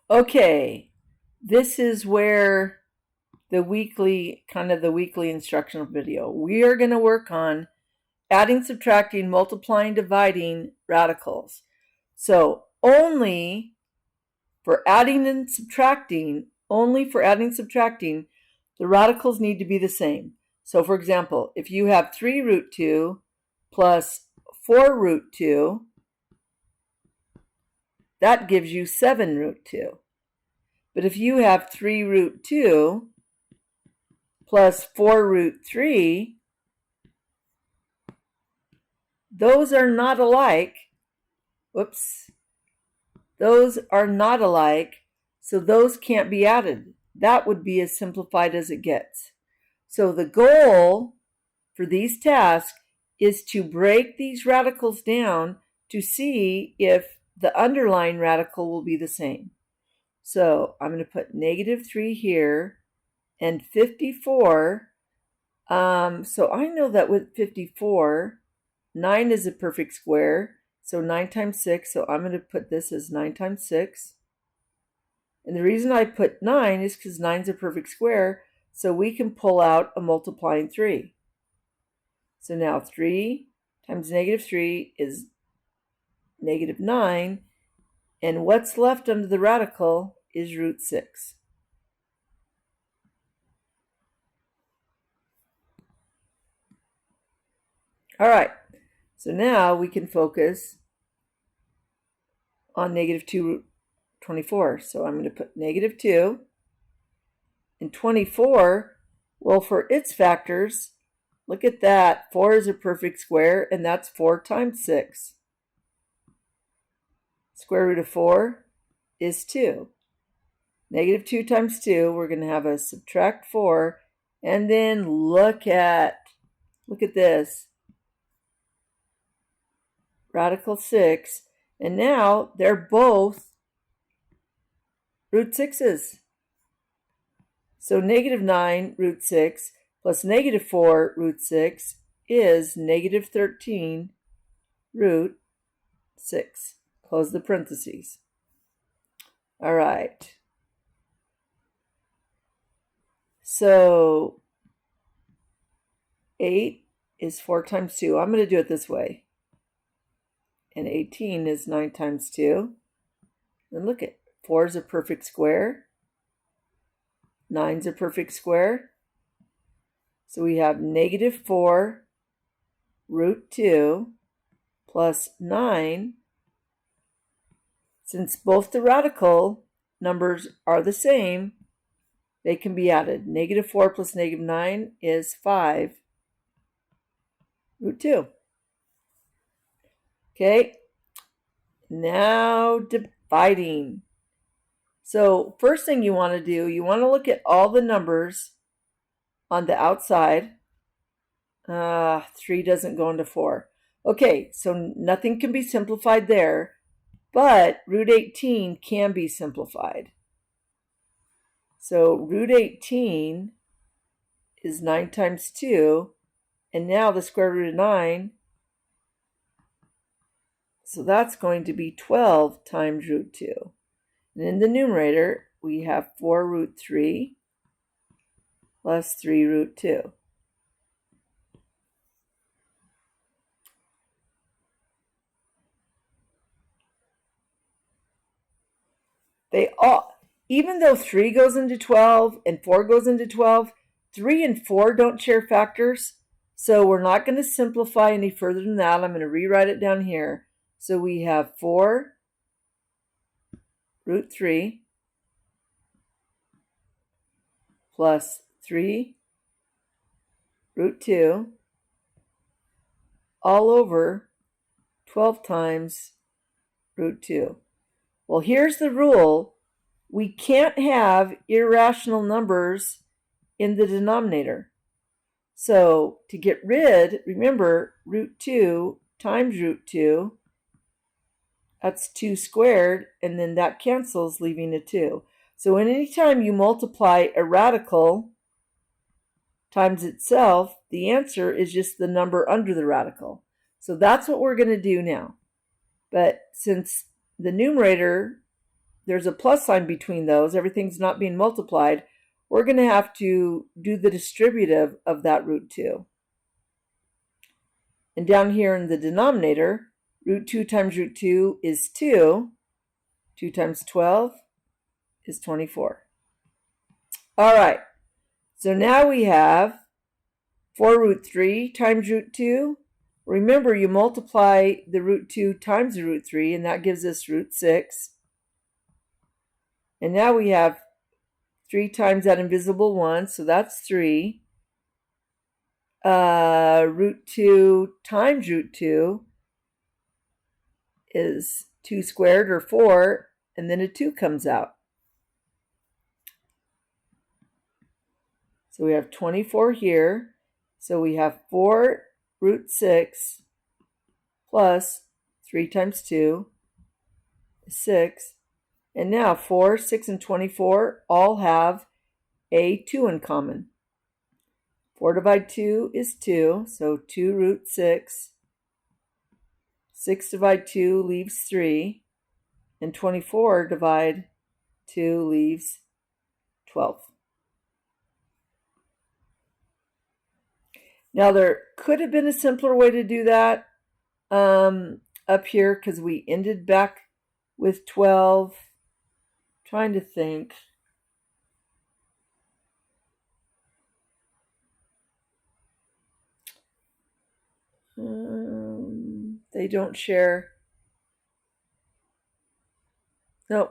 Okay, this is where the weekly instructional video. We are going to work on adding, subtracting, multiplying, dividing radicals. So only for adding and subtracting, the radicals need to be the same. So for example, if you have 3 root 2 plus 4 root 2, that gives you 7 root 2. But if you have 3 root 2 plus 4 root 3, those are not alike. Whoops. Those are not alike, so those can't be added. That would be as simplified as it gets. So the goal for these tasks is to break these radicals down to see if the underlying radical will be the same. So I'm going to put -3 here and 54. So I know that with 54, 9 is a perfect square. So 9 times 6, so I'm going to put this as 9 times 6. And the reason I put 9 is because 9 is a perfect square, so we can pull out a multiplying 3. So now 3 times -3 is -9, and what's left under the radical is root 6. All right, so now we can focus on -2 root 24. So I'm going to put -2. And 24, well, for its factors, look at that. 4 is a perfect square, and that's 4 times 6. Square root of 4 is 2. -2 times 2, we're going to have a subtract 4, and then look at this. Radical 6, and now they're both root 6's. So -9 root 6 plus -4 root 6 is -13 root 6. Close the parentheses. All right. So 8 is 4 times 2. I'm going to do it this way. And 18 is 9 times 2. And look at 4 is a perfect square. 9 is a perfect square. So we have -4 root 2 plus 9. Since both the radical numbers are the same, they can be added. -4 plus -9 is 5 root 2. Okay, now dividing. So first thing you want to do, you want to look at all the numbers on the outside. 3 doesn't go into 4. Okay, so nothing can be simplified there, but root 18 can be simplified. So root 18 is 9 times 2, and now the square root of 9, so that's going to be 12 times root 2. And in the numerator, we have 4 root 3 plus 3 root 2. They all, even though 3 goes into 12 and 4 goes into 12, 3 and 4 don't share factors, so we're not going to simplify any further than that. I'm going to rewrite it down here. So we have 4 root 3 plus 3 root 2 all over 12 times root 2. Well, here's the rule. We can't have irrational numbers in the denominator. So to get rid, remember, root 2 times root 2, that's 2 squared, and then that cancels, leaving a 2. So anytime you multiply a radical times itself, the answer is just the number under the radical. So that's what we're going to do now. But since the numerator there's a plus sign between those, everything's not being multiplied, we're going to have to do the distributive of that root 2. And down here in the denominator, root 2 times root 2 is 2. 2 times 12 is 24. All right, so now we have 4 root 3 times root 2. Remember, you multiply the root 2 times the root 3, and that gives us root 6. And now we have 3 times that invisible 1, so that's 3. Root 2 times root 2 is 2 squared, or 4, and then a 2 comes out. So we have 24 here. So we have 4 root 6 plus 3 times 2 is 6. And now 4, 6, and 24 all have a 2 in common. 4 divided 2 is 2, so 2 root 6. 6 divided 2 leaves 3. And 24 divided 2 leaves 12. Now there could have been a simpler way to do that up here, because we ended back with 12. Trying to think. They don't share. No,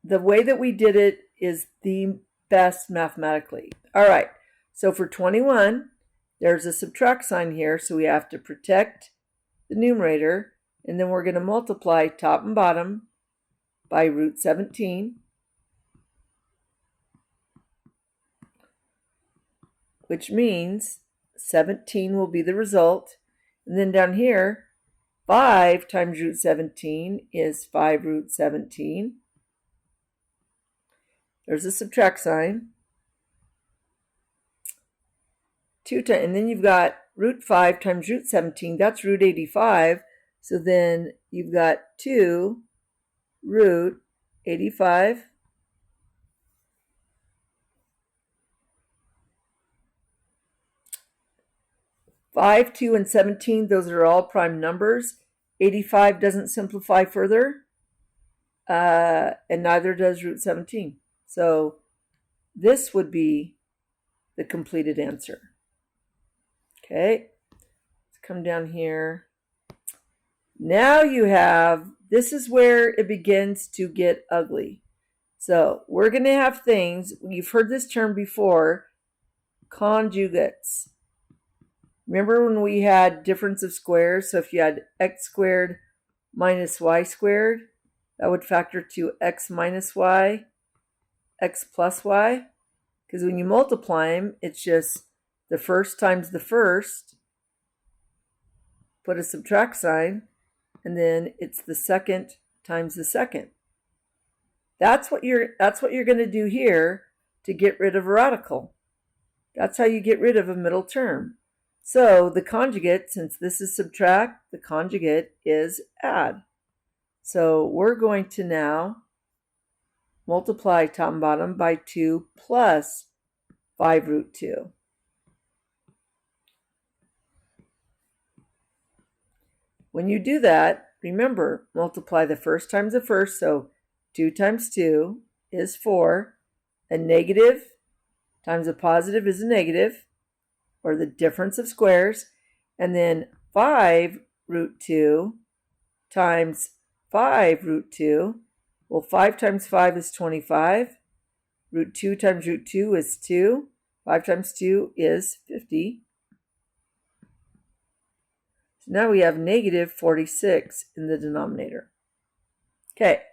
the way that we did it is the best mathematically. All right, so for 21, there's a subtract sign here, so we have to protect the numerator, and then we're going to multiply top and bottom by root 17, which means 17 will be the result. And then down here, 5 times root 17 is 5 root 17. There's a subtract sign. 2 times, and then you've got root 5 times root 17. That's root 85. So then you've got 2 root 85. Five, 2, and 17, those are all prime numbers. 85 doesn't simplify further, and neither does root 17. So this would be the completed answer. Okay, let's come down here. Now you have, this is where it begins to get ugly. So we're going to have things, you've heard this term before, conjugates. Remember when we had difference of squares? So if you had x squared minus y squared, that would factor to x minus y, x plus y. Because when you multiply them, it's just the first times the first, put a subtract sign, and then it's the second times the second. That's what you're going to do here to get rid of a radical. That's how you get rid of a middle term. So the conjugate, since this is subtract, the conjugate is add. So we're going to now multiply top and bottom by 2 plus 5 root 2. When you do that, remember, multiply the first times the first, so 2 times 2 is 4. A negative times a positive is a negative, or the difference of squares, and then 5 root 2 times 5 root 2. Well, 5 times 5 is 25. Root 2 times root 2 is 2. 5 times 2 is 50. So now we have negative 46 in the denominator. Okay,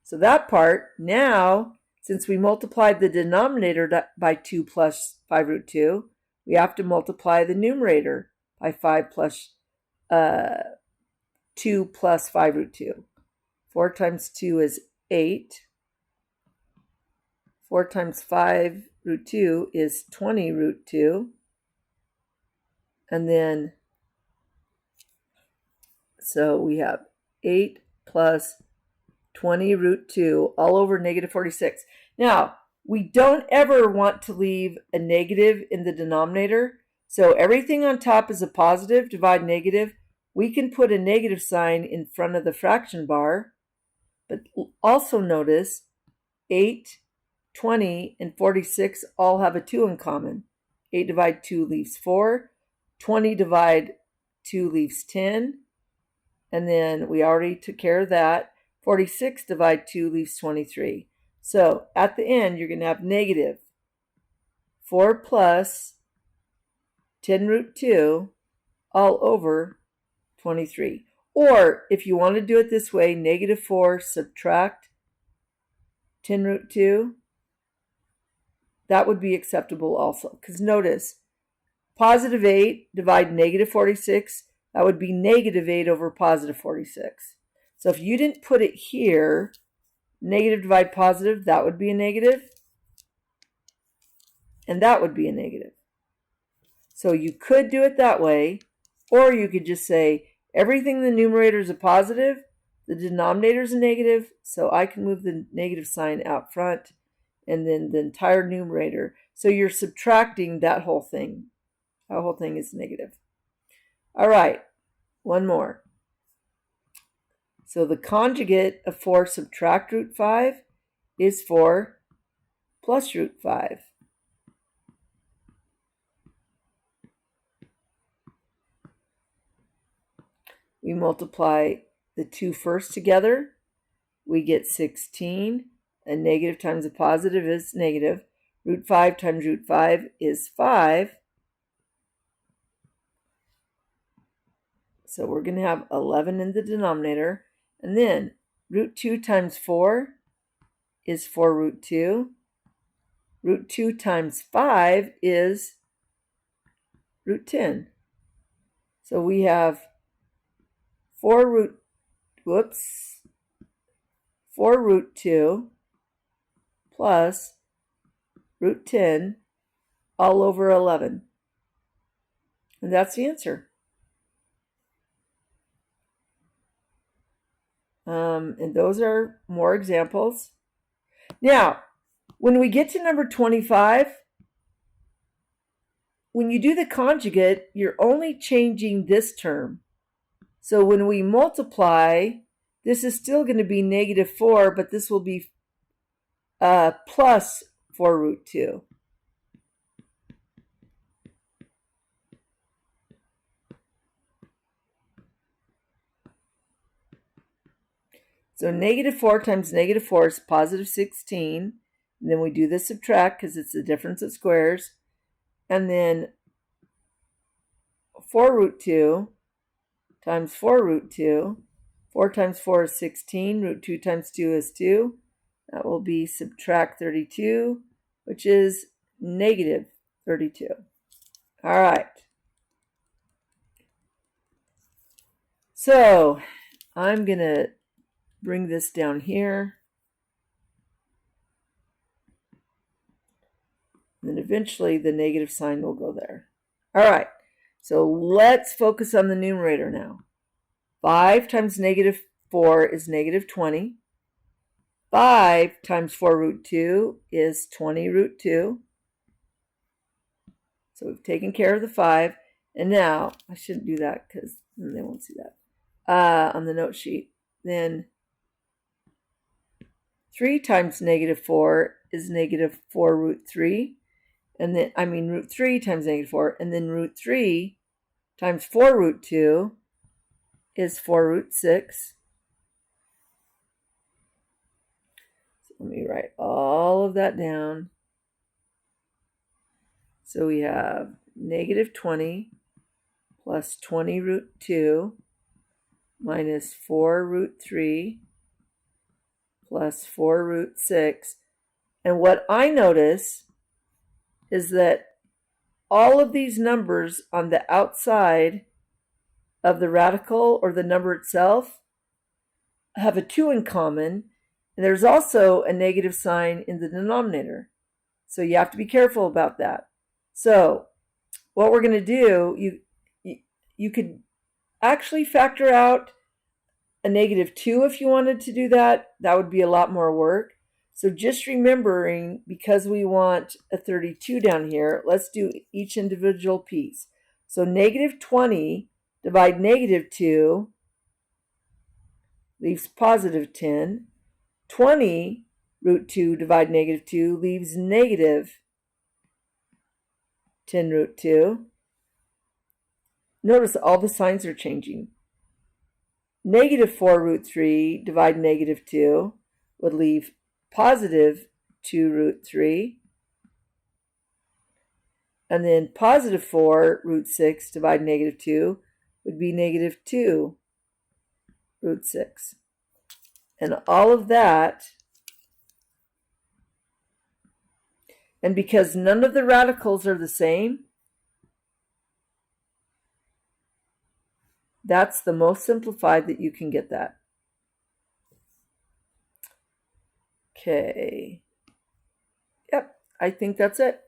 so that part, now, since we multiplied the denominator by 2 plus 5 root 2, we have to multiply the numerator by 5 plus 2 plus 5 root 2. 4 times 2 is 8. 4 times 5 root 2 is 20 root 2. And then, so we have 8 plus 20 root 2 all over negative 46. Now, we don't ever want to leave a negative in the denominator. So everything on top is a positive, divide negative. We can put a negative sign in front of the fraction bar. But also notice 8, 20, and 46 all have a 2 in common. 8 divide 2 leaves 4. 20 divide 2 leaves 10. And then we already took care of that. 46 divide 2 leaves 23. So at the end, you're going to have negative 4 plus 10 root 2 all over 23. Or if you want to do it this way, negative 4 subtract 10 root 2, that would be acceptable also. Because notice, positive 8 divide negative 46, that would be negative 8 over positive 46. So if you didn't put it here, negative divide positive, that would be a negative. And that would be a negative. So you could do it that way, or you could just say everything in the numerator is a positive, the denominator is a negative, so I can move the negative sign out front, and then the entire numerator. So you're subtracting that whole thing. That whole thing is negative. All right, one more. So the conjugate of 4 subtract root 5 is 4 plus root 5. We multiply the two first together. We get 16. A negative times a positive is negative. Root 5 times root 5 is 5. So we're going to have 11 in the denominator. And then root 2 times 4 is 4 root 2. Root 2 times 5 is root 10. So we have 4 root 2 plus root 10 all over 11. And that's the answer. And those are more examples. Now, when we get to number 25, when you do the conjugate, you're only changing this term. So when we multiply, this is still going to be negative 4, but this will be plus 4 root 2. So negative 4 times negative 4 is positive 16. And then we do the subtract because it's the difference of squares. And then 4 root 2 times 4 root 2. 4 times 4 is 16. Root 2 times 2 is 2. That will be subtract 32, which is negative 32. All right. So I'm going to bring this down here. And then eventually the negative sign will go there. All right. So let's focus on the numerator now. 5 times negative 4 is negative 20. 5 times 4 root 2 is 20 root 2. So we've taken care of the 5. And now, I shouldn't do that because then they won't see that on the note sheet. Then 3 times negative 4 is negative 4 root 3. And then, root 3 times negative 4. And then root 3 times 4 root 2 is 4 root 6. So let me write all of that down. So we have negative 20 plus 20 root 2 minus 4 root 3 plus 4 root 6. And what I notice is that all of these numbers on the outside of the radical or the number itself have a 2 in common, and there's also a negative sign in the denominator. So you have to be careful about that. So what we're going to do, you could actually factor out a -2 if you wanted to do that. That would be a lot more work. So just remembering, because we want a 32 down here, let's do each individual piece. So -20 divide -2 leaves +10. 20 root 2 divide -2 leaves -10 root 2. Notice all the signs are changing. -4 root 3 divide -2 would leave +2 root 3. And then +4 root 6 divide -2 would be -2 root 6. And all of that, and because none of the radicals are the same, that's the most simplified that you can get that. Okay. Yep, I think that's it.